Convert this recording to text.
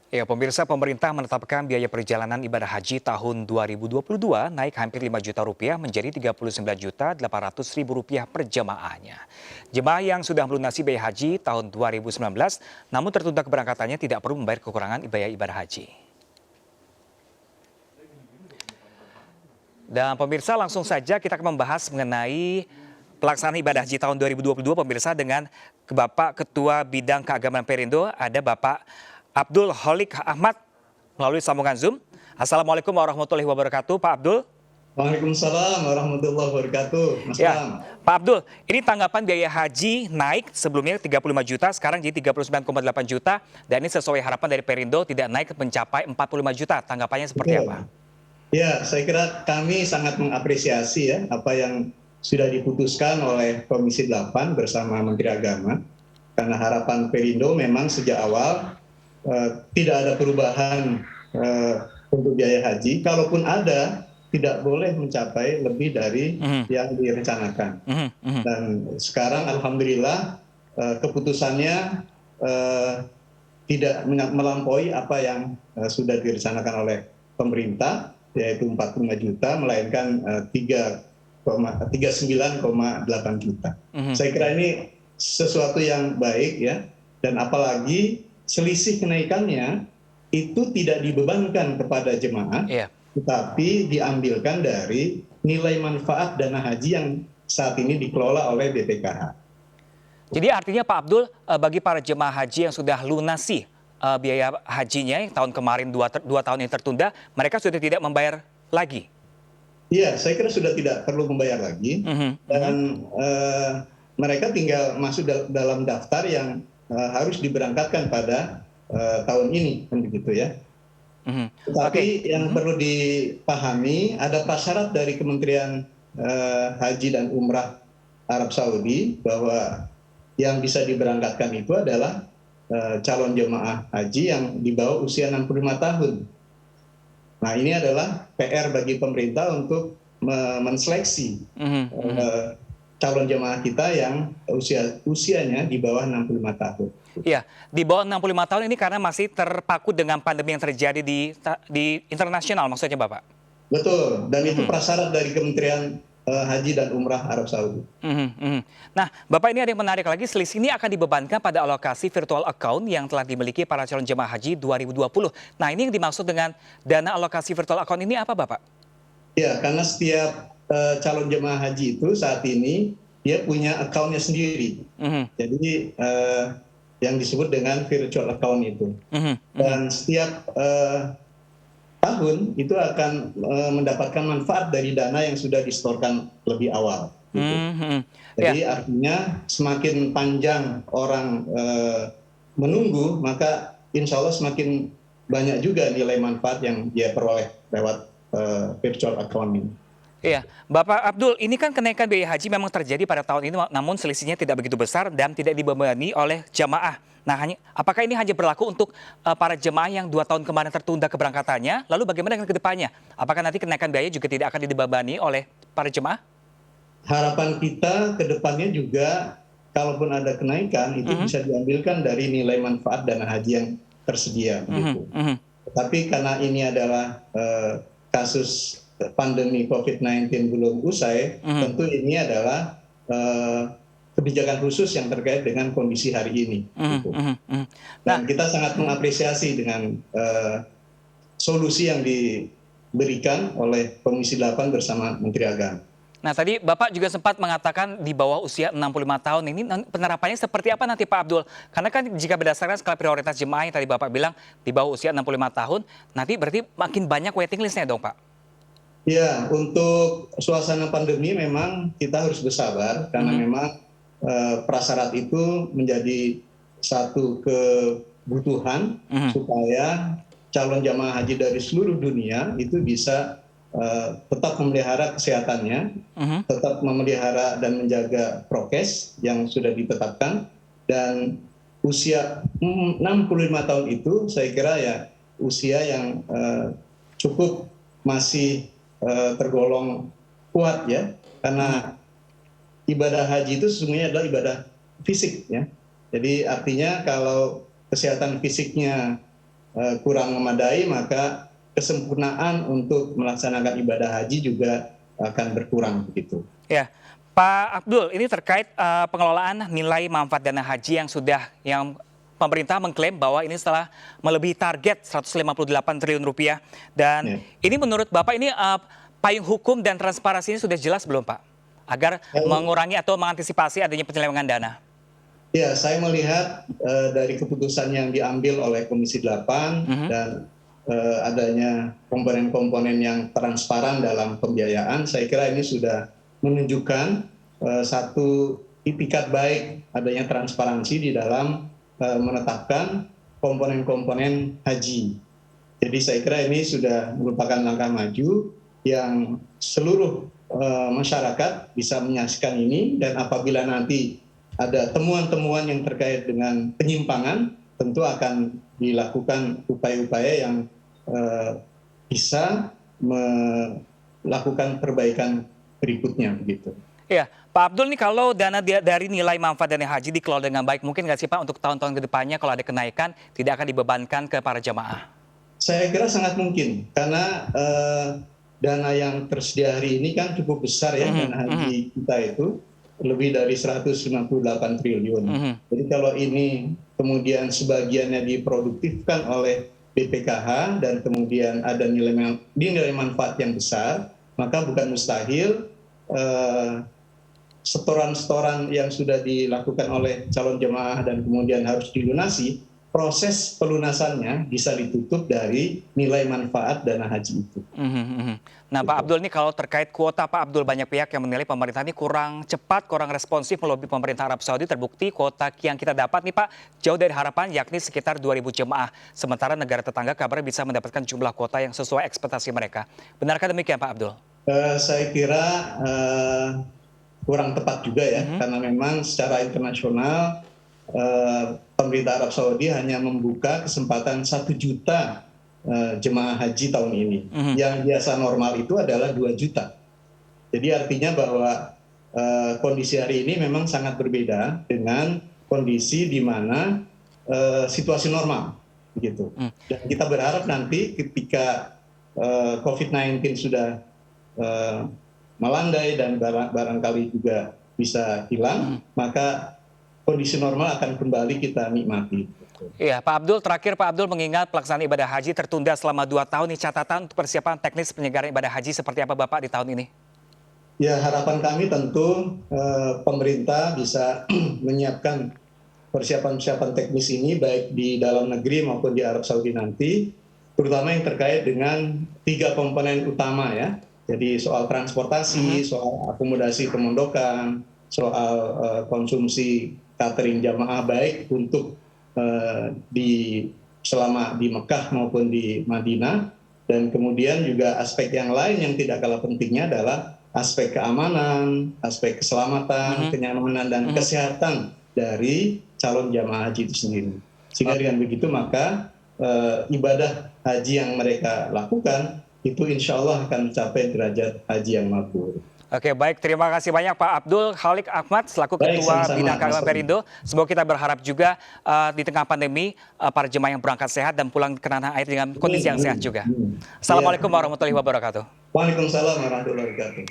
Ya, pemirsa, pemerintah menetapkan biaya perjalanan ibadah haji tahun 2022 naik hampir 5 juta rupiah menjadi 39.800.000 rupiah per jemaahnya. Jemaah yang sudah melunasi biaya haji tahun 2019 namun tertunda keberangkatannya tidak perlu membayar kekurangan biaya ibadah haji. Dan pemirsa, langsung saja kita akan membahas mengenai pelaksanaan ibadah haji tahun 2022 pemirsa dengan Bapak Ketua Bidang Keagamaan Perindo, ada Bapak Abdul Holik Ahmad melalui sambungan Zoom. Assalamualaikum warahmatullahi wabarakatuh, Pak Abdul. Waalaikumsalam warahmatullahi wabarakatuh, Mas Ya, Bram. Pak Abdul, ini tanggapan biaya haji naik sebelumnya 35 juta, sekarang jadi 39,8 juta, dan ini sesuai harapan dari Perindo tidak naik mencapai 45 juta. Tanggapannya seperti apa? Ya, saya kira kami sangat mengapresiasi ya apa yang sudah diputuskan oleh Komisi 8 bersama Menteri Agama. Karena harapan Perindo memang sejak awal tidak ada perubahan untuk biaya haji. Kalaupun ada, tidak boleh mencapai lebih dari yang direncanakan. Dan sekarang alhamdulillah keputusannya tidak melampaui apa yang sudah direncanakan oleh pemerintah, yaitu 45 juta, melainkan 39,8 juta. Saya kira ini sesuatu yang baik ya, dan apalagi selisih kenaikannya itu tidak dibebankan kepada jemaah, tetapi diambilkan dari nilai manfaat dana haji yang saat ini dikelola oleh BPKH. Jadi artinya Pak Abdul, bagi para jemaah haji yang sudah lunasi biaya hajinya yang tahun kemarin 2 tahun yang tertunda, mereka sudah tidak membayar lagi? Iya, saya kira sudah tidak perlu membayar lagi, dan mereka tinggal masuk dalam daftar yang harus diberangkatkan pada tahun ini, kan begitu ya. Tetapi yang perlu dipahami, ada prasyarat dari Kementerian Haji dan Umrah Arab Saudi bahwa yang bisa diberangkatkan itu adalah calon jemaah haji yang di bawah usia 65 tahun. Nah, ini adalah PR bagi pemerintah untuk menseleksi calon jemaah kita yang usianya di bawah 65 tahun. Iya, di bawah 65 tahun ini karena masih terpaku dengan pandemi yang terjadi di internasional maksudnya Bapak? Betul, dan itu prasyarat dari Kementerian Haji dan Umrah Arab Saudi. Nah, Bapak, ini ada yang menarik lagi, selisih ini akan dibebankan pada alokasi virtual account yang telah dimiliki para calon jemaah haji 2020. Nah, ini yang dimaksud dengan dana alokasi virtual account ini apa, Bapak? Ya, karena setiap calon jemaah haji itu saat ini dia punya account-nya sendiri. Jadi yang disebut dengan virtual account itu. Dan setiap tahun itu akan mendapatkan manfaat dari dana yang sudah disetorkan lebih awal. Jadi artinya semakin panjang orang menunggu, maka insya Allah semakin banyak juga nilai manfaat yang dia peroleh lewat virtual account ini. Iya, Bapak Abdul, ini kan kenaikan biaya haji memang terjadi pada tahun ini, namun selisihnya tidak begitu besar dan tidak dibebani oleh jamaah. Nah, apakah ini hanya berlaku untuk para jemaah yang 2 tahun kemarin tertunda keberangkatannya? Lalu bagaimana dengan kedepannya? Apakah nanti kenaikan biaya juga tidak akan dibebani oleh para jemaah? Harapan kita kedepannya juga, kalaupun ada kenaikan, itu bisa diambilkan dari nilai manfaat dana haji yang tersedia. Tapi karena ini adalah kasus pandemi COVID-19 belum usai, tentu ini adalah kebijakan khusus yang terkait dengan kondisi hari ini. Dan kita sangat mengapresiasi dengan solusi yang diberikan oleh Komisi 8 bersama Menteri Agama. Nah, tadi Bapak juga sempat mengatakan di bawah usia 65 tahun ini penerapannya seperti apa nanti Pak Abdul? Karena kan jika berdasarkan skala prioritas jemaah yang tadi Bapak bilang di bawah usia 65 tahun, nanti berarti makin banyak waiting list-nya dong Pak? Ya, untuk suasana pandemi memang kita harus bersabar karena memang prasyarat itu menjadi satu kebutuhan supaya calon jamaah haji dari seluruh dunia itu bisa tetap memelihara kesehatannya, tetap memelihara dan menjaga prokes yang sudah ditetapkan, dan usia 65 tahun itu saya kira ya usia yang cukup masih tergolong kuat ya, karena ibadah haji itu sesungguhnya adalah ibadah fisik ya. Jadi artinya kalau kesehatan fisiknya kurang memadai, maka kesempurnaan untuk melaksanakan ibadah haji juga akan berkurang begitu. Ya, Pak Abdul, ini terkait pengelolaan nilai manfaat dana haji yang pemerintah mengklaim bahwa ini setelah melebihi target 158 triliun rupiah. Dan ini menurut Bapak ini payung hukum dan transparansi ini sudah jelas belum Pak? Agar mengurangi atau mengantisipasi adanya penyelewengan dana. Ya, saya melihat dari keputusan yang diambil oleh Komisi 8 dan adanya komponen-komponen yang transparan dalam pembiayaan, saya kira ini sudah menunjukkan satu itikat baik adanya transparansi di dalam menetapkan komponen-komponen haji. Jadi saya kira ini sudah merupakan langkah maju yang seluruh masyarakat bisa menyaksikan ini, dan apabila nanti ada temuan-temuan yang terkait dengan penyimpangan, tentu akan dilakukan upaya-upaya yang bisa melakukan perbaikan berikutnya begitu. Iya, Pak Abdul nih, kalau dana dari nilai manfaat dana haji dikelola dengan baik, mungkin nggak sih Pak untuk tahun-tahun ke depannya kalau ada kenaikan tidak akan dibebankan ke para jamaah? Saya kira sangat mungkin, karena dana yang tersedia hari ini kan cukup besar ya, dana haji kita itu lebih dari 158 triliun. Jadi kalau ini kemudian sebagiannya diproduktifkan oleh BPKH dan kemudian ada nilai manfaat yang besar, maka bukan mustahil setoran-setoran yang sudah dilakukan oleh calon jemaah dan kemudian harus dilunasi, proses pelunasannya bisa ditutup dari nilai manfaat dana haji itu. Nah Pak Abdul, ini kalau terkait kuota Pak Abdul, banyak pihak yang menilai pemerintah ini kurang cepat, kurang responsif melobi pemerintah Arab Saudi. Terbukti kuota yang kita dapat nih Pak jauh dari harapan, yakni sekitar 2.000 jemaah. Sementara negara tetangga kabarnya bisa mendapatkan jumlah kuota yang sesuai ekspektasi mereka. Benarkah demikian Pak Abdul? Saya kira kurang tepat juga ya, karena memang secara internasional pemerintah Arab Saudi hanya membuka kesempatan 1 juta jemaah haji tahun ini. Yang biasa normal itu adalah 2 juta. Jadi artinya bahwa kondisi hari ini memang sangat berbeda dengan kondisi di mana situasi normal, begitu. Dan kita berharap nanti ketika COVID-19 sudah melandai dan barangkali juga bisa hilang, maka kondisi normal akan kembali kita nikmati. Iya, Pak Abdul, terakhir Pak Abdul, mengingat pelaksanaan ibadah haji tertunda selama 2 tahun, nih catatan untuk persiapan teknis penyelenggaraan ibadah haji seperti apa Bapak di tahun ini? Ya, harapan kami tentu pemerintah bisa menyiapkan persiapan-persiapan teknis ini baik di dalam negeri maupun di Arab Saudi nanti, terutama yang terkait dengan 3 komponen utama ya. Jadi soal transportasi, soal akomodasi pemondokan, soal konsumsi catering jamaah baik untuk selama di Mekah maupun di Madinah, dan kemudian juga aspek yang lain yang tidak kalah pentingnya adalah aspek keamanan, aspek keselamatan, kenyamanan dan kesehatan dari calon jamaah haji itu sendiri. Sehingga dengan begitu maka ibadah haji yang mereka lakukan itu insya Allah akan mencapai derajat haji yang mabrur. Oke, baik, terima kasih banyak Pak Abdul Khalik Ahmad selaku Ketua Bidang Keagamaan Perindo. Semoga kita berharap juga di tengah pandemi para jemaah yang berangkat sehat dan pulang ke tanah air dengan kondisi yang sehat juga. Assalamualaikum warahmatullahi wabarakatuh. Waalaikumsalam warahmatullahi wabarakatuh.